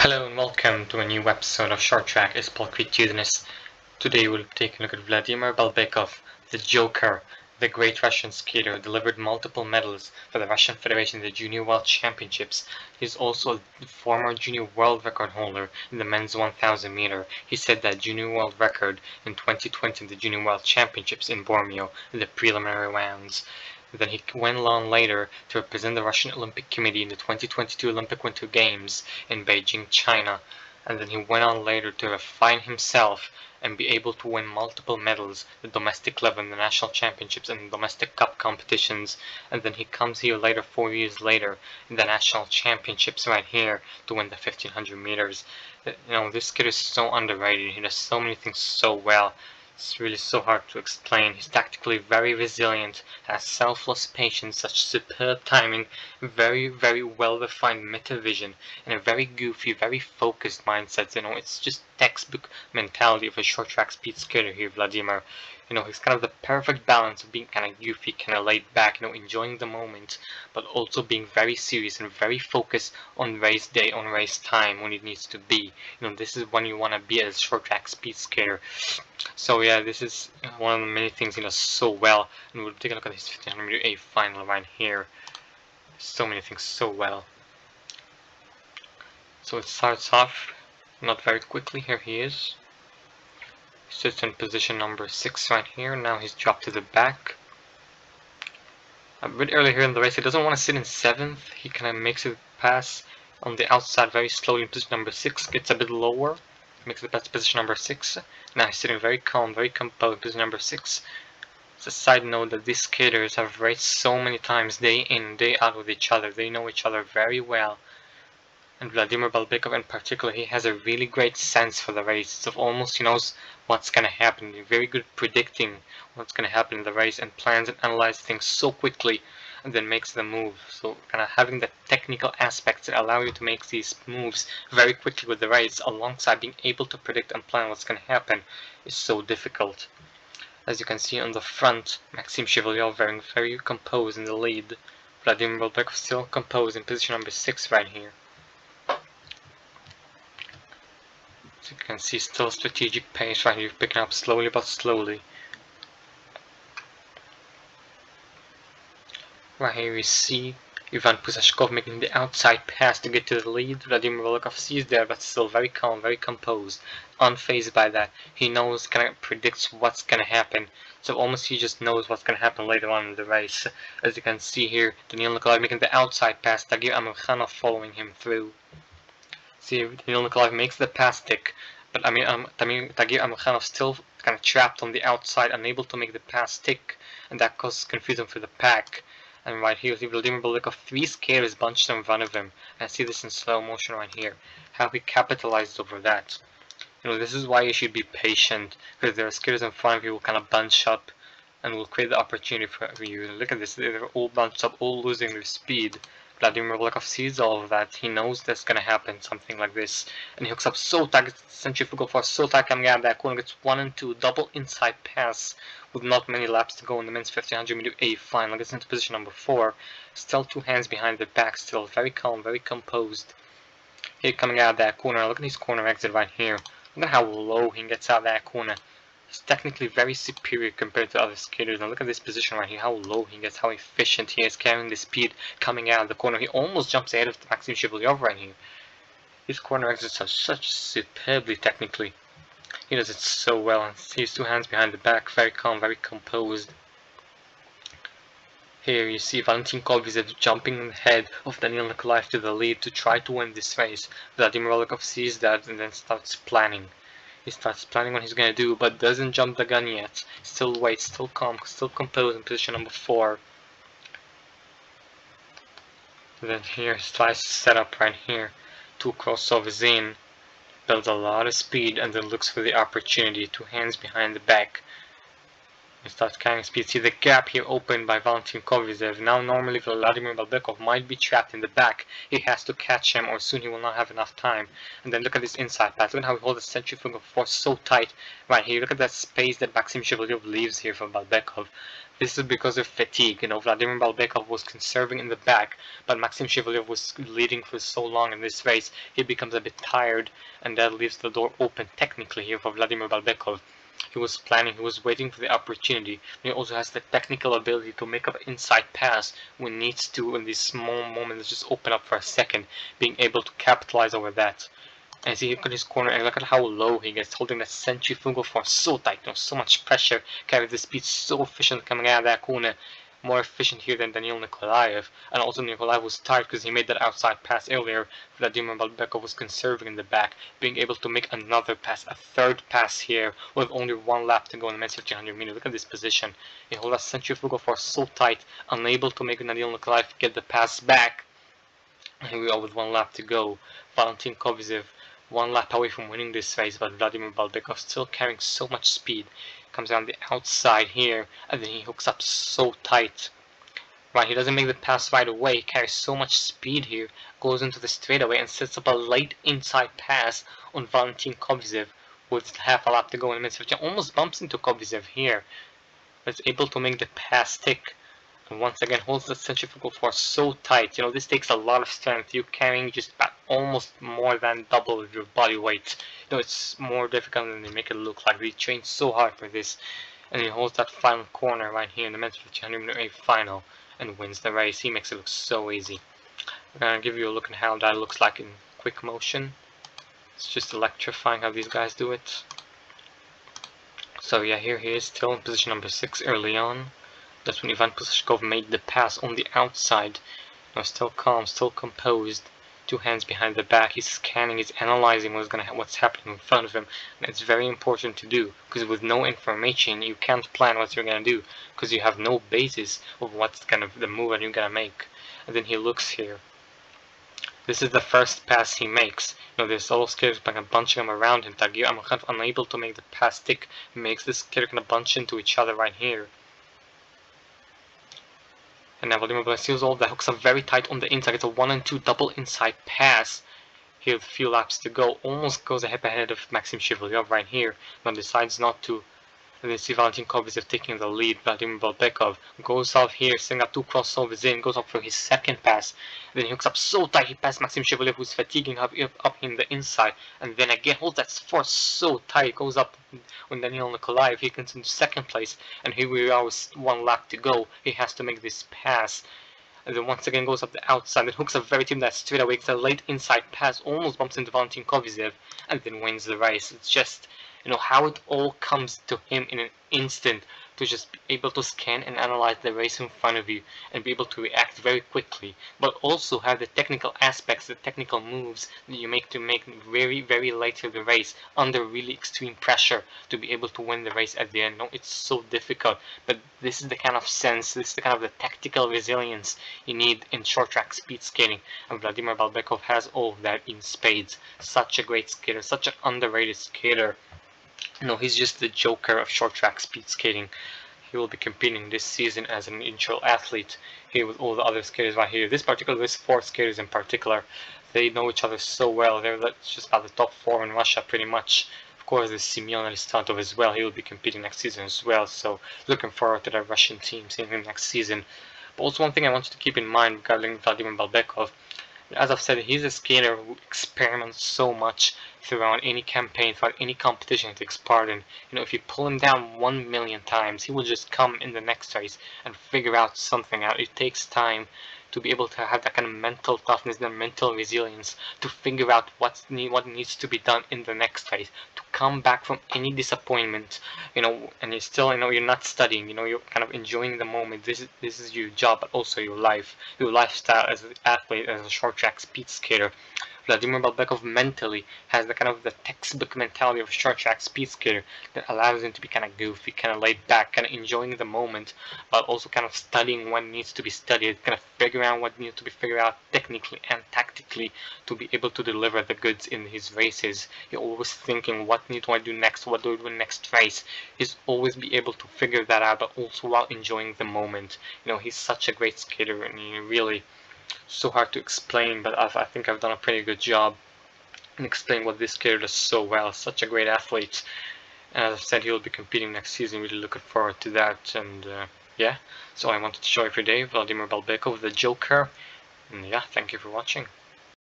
Hello and welcome to a new episode of Short Track is Toughness. Today we'll take a look at Vladimir Balbekov, the Joker, the great Russian skater, delivered multiple medals for the Russian Federation in the Junior World Championships. He's also a former junior world record holder in the men's 1000 meter. He set that junior world record in 2020 in the Junior World Championships in Bormio in the preliminary rounds. Then he went on later to represent the Russian Olympic Committee in the 2022 Olympic Winter Games in Beijing, China. And then he went on later to refine himself and be able to win multiple medals, the domestic level in the national championships and the domestic cup competitions. And then he comes here later, 4 years later, in the national championships right here to win the 1500 meters. This kid is so underrated. He does so many things so well. It's really so hard to explain. He's tactically very resilient, has selfless patience, such superb timing, very, very well-defined meta vision, and a very goofy, very focused mindset. It's just textbook mentality of a short track speed skater here, Vladimir. He's kind of the perfect balance of being kind of goofy, kind of laid back, enjoying the moment, but also being very serious and very focused on race day, on race time when it needs to be. This is when you want to be as a short track speed skater. So yeah, this is one of the many things he does so well, and we'll take a look at his 1500 meter A final right here. So many things so well. So it starts off not very quickly. Here he is. He sits in position number 6 right here. Now he's dropped to the back. A bit earlier here in the race, he doesn't want to sit in 7th. He kind of makes it pass on the outside very slowly in position number 6. Gets a bit lower. Makes it past position number 6. Now he's sitting very calm, very composed, position number 6. It's a side note that these skaters have raced so many times, day in, day out with each other. They know each other very well. And Vladimir Balbekov in particular, he has a really great sense for the race. So almost he knows what's going to happen. He's very good at predicting what's going to happen in the race and plans and analyzes things so quickly and then makes the move. So kind of having the technical aspects that allow you to make these moves very quickly with the race alongside being able to predict and plan what's going to happen is so difficult. As you can see on the front, Maxim Chevalier very composed in the lead. Vladimir Balbekov still composed in position number 6 right here. So you can see still strategic pace right here, picking up slowly but slowly. Right here we see Ivan Pusashkov making the outside pass to get to the lead. Vladimir Balbekov sees there, but still very calm, very composed, unfazed by that. He knows, kind of predicts what's going to happen. So almost he just knows what's going to happen later on in the race. As you can see here, Daniil Nikolaev making the outside pass, Tagir Amirkhanov following him through. See, Daniil Nikolaev makes the pass stick, but Tagir Amirkhanov still kind of trapped on the outside, unable to make the pass stick, and that causes confusion for the pack. And right here, you see Vladimir Balbekov, 3 skaters bunched in front of him. And I see this in slow motion right here, how he capitalized over that. This is why you should be patient, because there are skaters in front of you who kind of bunch up and will create the opportunity for you. Look at this, they're all bunched up, all losing their speed. Vladimir Balbekov sees all of that. He knows that's going to happen, something like this. And he hooks up so tight, centrifugal force so tight coming out of that corner, gets 1 and 2, double inside pass with not many laps to go in the men's 1500 meter A final. Gets into position number 4. Still 2 hands behind the back, still very calm, very composed. Here coming out of that corner, look at his corner exit right here. Look at how low he gets out of that corner. He's technically very superior compared to other skaters. And look at this position right here, how low he gets, how efficient he is carrying the speed coming out of the corner. He almost jumps ahead of Maxim Chevalier right here. His corner exits are such superbly technically. He does it so well. And he's 2 hands behind the back, very calm, very composed. Here you see Valentin Kolvizev jumping ahead of Daniil Nikolaev to the lead to try to win this race. Vladimir Balbekov sees that and then starts planning. He starts planning what he's going to do, but doesn't jump the gun yet. Still waits, still calm, still composed in position number 4. And then here he tries to set up right here. 2 crossovers in. Builds a lot of speed and then looks for the opportunity. 2 hands behind the back. He starts carrying speed. See the gap here opened by Valentin Kolvizev. Now normally Vladimir Balbekov might be trapped in the back. He has to catch him or soon he will not have enough time. And then look at this inside pass. Look at how he holds the centrifugal force so tight right here. Look at that space that Maxim Chevalier leaves here for Balbekov. This is because of fatigue. Vladimir Balbekov was conserving in the back, but Maxim Shivalyev was leading for so long in this race, he becomes a bit tired, and that leaves the door open technically here for Vladimir Balbekov. He was planning, he was waiting for the opportunity. He also has the technical ability to make up an inside pass when needs to in these small moments, just open up for a second, being able to capitalize over that. And see, look at his corner, and look at how low he gets, holding that centrifugal force so tight, so much pressure, carries the speed so efficient coming out of that corner, more efficient here than Daniil Nikolaev. And also Nikolaev was tired because he made that outside pass earlier. Vladimir Balbekov was conserving in the back, being able to make another pass, a third pass here, with only one lap to go in the men's 1500 meters. Look at this position. He holds that centrifugal force so tight, unable to make Daniil Nikolaev get the pass back. Here we are with one lap to go. Valentin Kovizev 1 lap away from winning this race, but Vladimir Balbekov still carrying so much speed. Comes down the outside here, and then he hooks up so tight. Right, he doesn't make the pass right away, he carries so much speed here, goes into the straightaway and sets up a late inside pass on Valentin Kovizev with half a lap to go in the mid-15. Almost bumps into Kovizev here, but is able to make the pass stick. And once again holds the centrifugal force so tight. This takes a lot of strength. You're carrying just about almost more than double your body weight. It's more difficult than they make it look like. They train so hard for this. And he holds that final corner right here in the men's 1500 final and wins the race. He makes it look so easy. I'm gonna give you a look at how that looks like in quick motion. It's just electrifying how these guys do it. So yeah, here he is still in position number 6 early on. That's when Ivan Pusashkov made the pass on the outside. Still calm, still composed. 2 hands behind the back. He's scanning, he's analyzing what's happening in front of him. And it's very important to do, because with no information, you can't plan what you're gonna do, because you have no basis of what's the move that you're gonna make. And then he looks here. This is the first pass he makes. There's all skaters bunching him around him. Tagir Amakhanov unable to make the pass stick, makes this skater bunch into each other right here. And now Vladimir Balbekov all that hooks up very tight on the inside. It's a 1 and 2 double inside pass. Here with a few laps to go. Almost goes ahead of Maxim Shivalyev right here, but decides not to. And then see Valentin Kovizev taking the lead. Vladimir Balbekov goes off here, setting up 2 crossovers in, goes up for his second pass. And then he hooks up so tight, he passes Maxim Shivalyev, who's fatiguing up in the inside. And then again holds that force so tight, goes up when Daniil Nikolaev, he gets into second place. And here we are with 1 lap to go. He has to make this pass. And then once again goes up the outside and hooks up very team that straight away. It's a late inside pass, almost bumps into Valentin Kovizev, and then wins the race. It's just how it all comes to him in an instant, to just be able to scan and analyze the race in front of you and be able to react very quickly, but also have the technical aspects, the technical moves that you make very, very late in the race under really extreme pressure to be able to win the race at the end. It's so difficult, but this is the kind of sense, this is the kind of the tactical resilience you need in short track speed skating, and Vladimir Balbekov has all of that in spades. Such a great skater, such an underrated skater. He's just the joker of short track speed skating. He will be competing this season as an individual athlete here with all the other skaters right here. These 4 skaters in particular, they know each other so well. They're just about the top 4 in Russia pretty much. Of course, there's Semyon Aristantov as well. He will be competing next season as well. So looking forward to the Russian team seeing him next season. But also one thing I want you to keep in mind regarding Vladimir Balbekov. As I've said, he's a skater who experiments so much throughout any campaign, throughout any competition he takes part in. If you pull him down 1 million times, he will just come in the next race and figure out something out. It takes time to be able to have that kind of mental toughness, that mental resilience, to figure out what needs to be done in the next race, to come back from any disappointment, and you're still, you're not studying, you're kind of enjoying the moment. This is your job, but also your life, your lifestyle as an athlete, as a short track speed skater. Vladimir Balbekov mentally has the textbook mentality of a short track speed skater that allows him to be kind of goofy, kind of laid back, kind of enjoying the moment, but also kind of studying what needs to be studied, kind of figuring out what needs to be figured out technically and tactically to be able to deliver the goods in his races. He's always thinking, what do I do next? What do I do next race? He's always be able to figure that out, but also while enjoying the moment. He's such a great skater, and he really so hard to explain, but I think I've done a pretty good job in explaining what this skater does so well. Such a great athlete, and as I said, he will be competing next season. Really looking forward to that, and Yeah, so I wanted to show every day Vladimir Balbekov, the Joker. And yeah, thank you for watching.